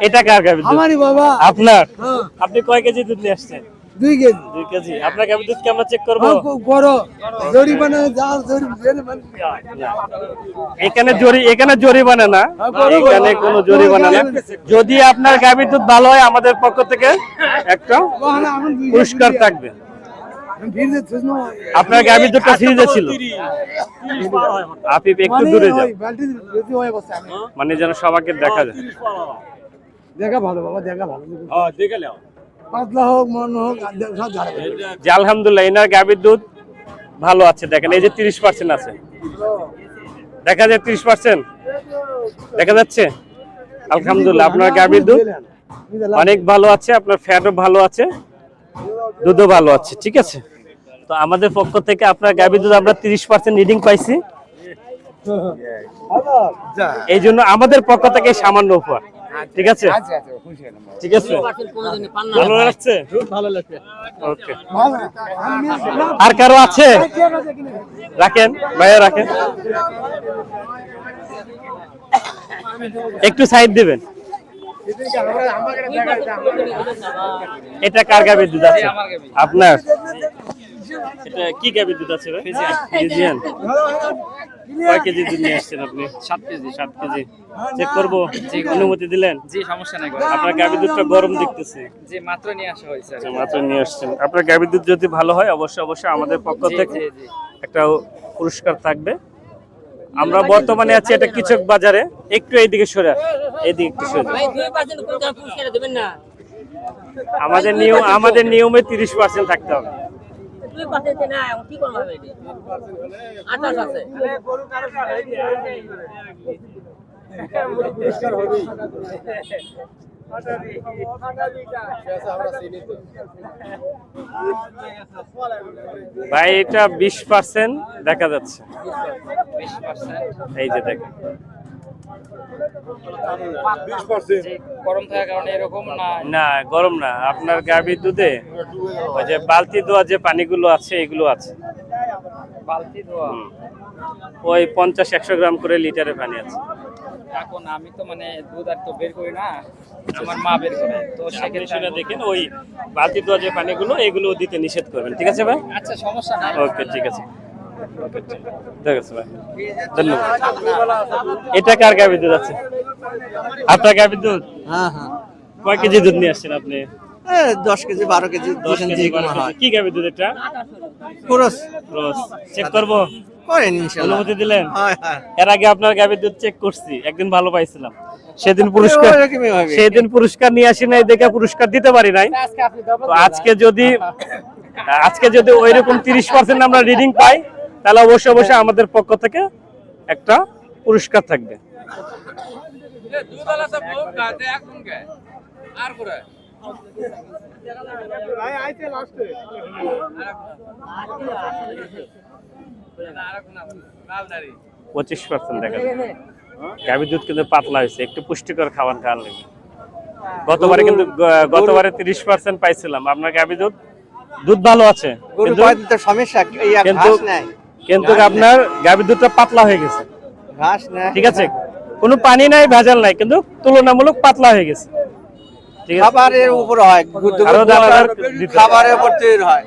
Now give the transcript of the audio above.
এটা কার গাভীর দুধ? আমারই বাবা। আপনার? আপনি কয় কেজি দুধ নিয়ে আসছেন? 2 কেজি। 2 কেজি। আপনার গাভীর দুধ কি আমরা চেক করব? করো জরিমানা যা জরিমানা। এখানে জরিমানা না, এখানে কোনো জরিমানা না। যদি আপনার গাভীর দুধ ভালো হয় আমাদের পক্ষ থেকে একটা পুরস্কার থাকবে। আপনার গাভীর দুধটা ফ্রিজে ছিল, আপনি একটু দূরে যান মানে যেন সবাইকে দেখা যায়। দেখা ভালো বাবা, দেখা ভালো। পাতলা হোক মন হোক সব ঝাড়ে। যে আলহামদুলিল্লাহ এনার গাভীর দুধ ভালো আছে। দেখেন এই যে 30% আছে, দেখা যায় 30% দেখা যাচ্ছে। আলহামদুলিল্লাহ আপনার গাভীর দুধ অনেক ভালো আছে, আপনার ফ্যাটও ভালো আছে, দুধও ভালো আছে। ঠিক আছে, তো আমাদের পক্ষ থেকে আপনার গাভীর দুধ আমরা 30% রিডিং পাইছি, এই জন্য আমাদের পক্ষ থেকে সামান্য উপহার। ঠিক আছে, ঠিক আছে, ভালো লাগছে, ভালো লাগছে। ওকে, আর কারো আছে? রাখেন ভাইয়া, রাখেন, একটু সাইড দিবেন। এটা কার গাভীর দুধ আছে? আপনার? এটা কি গাভীর দুধ আছে ভাই? ফিজিয়ান। কয় কেজি দুধ নিয়ে আসছেন আপনি? 7 কেজি। 7 কেজি। চেক করব? অনুমতি দিলেন? জি, সমস্যা নাই। আপনার গাভীর দুধটা গরম দেখতেছি। জি, মাত্র নিয়ে আসা হয়েছে। আচ্ছা, মাত্র নিয়ে আসছেন। আপনার গাভীর দুধ যদি ভালো হয় অবশ্যই আমাদের পক্ষ থেকে একটা পুরস্কার থাকবে। আমরা বর্তমানে আছি এটা কিচক বাজারে, একটু এইদিকে সরে এইদিকে একটু সরে। আমাদের নিয়মে 30% থাকতে হবে। ভাই এটা 20% দেখা যাচ্ছে। 20%? এই যে দেখেন, 20% গরম থাকার কারণে এরকম না? না গরম না, আপনার গাভীর দুধে ওই যে বালতি ধোয়া যে পানিগুলো আছে এগুলো আছে। বালতি ধোয়া? ওই 50-100 গ্রাম করে লিটারে পানি আছে। এখন আমি তো মানে দুধ আর তো বের করি না, আমার মা বের করে, তো সেটা দেখেন ওই বালতি ধোয়া যে পানিগুলো এগুলো দিতে নিষেধ করবেন। ঠিক আছে ভাই? আচ্ছা, সমস্যা নাই। ওকে, ঠিক আছে, ঠিক আছে ভাই, ধন্যবাদ। এটা কার গাভীর দুধ আছে? আপনার গাভীর দুধ? হ্যাঁ হ্যাঁ। কয় কেজি দুধ নিয়ে আসছেন আপনি? 10 কেজি 12 কেজি 10 কেজি 12 কেজি। কি গাভীর দুধ এটা? Cross cross. চেক করব? করেন ইনশাআল্লাহ। অনুমতি দিলেন? হ্যাঁ হ্যাঁ। এর আগে আপনার গাভীর দুধ চেক করছি, একদিন ভালো পাইছিলাম, সেদিন পুরস্কার নিয়ে আসি নাই দেখে পুরস্কার দিতে পারি নাই। তো আজকে যদি ওইরকম 30% আমরা রিডিং পাই তাহলে অবশ্যই আমাদের পক্ষ থেকে একটা পুরস্কার থাকবে। আর 25% দেখা যায়। গাভীর দুধ কিন্তু পাতলা হয়েছে, একটু পুষ্টিকর খাবার খাওয়ার লাগে। গতবারে 30% পাইছিলাম। আপনার গাভীর দুধ ভালো আছে, কিন্তু আপনার গাভীর দুধটা পাতলা হয়ে গেছে। ঠিক আছে, কোনো পানি নাই, ভেজাল নাই, কিন্তু তুলনামূলক পাতলা হয়ে গেছে। ঠিক আছে, খাবারের উপর হয়, খাবারের উপর তৈরি হয়।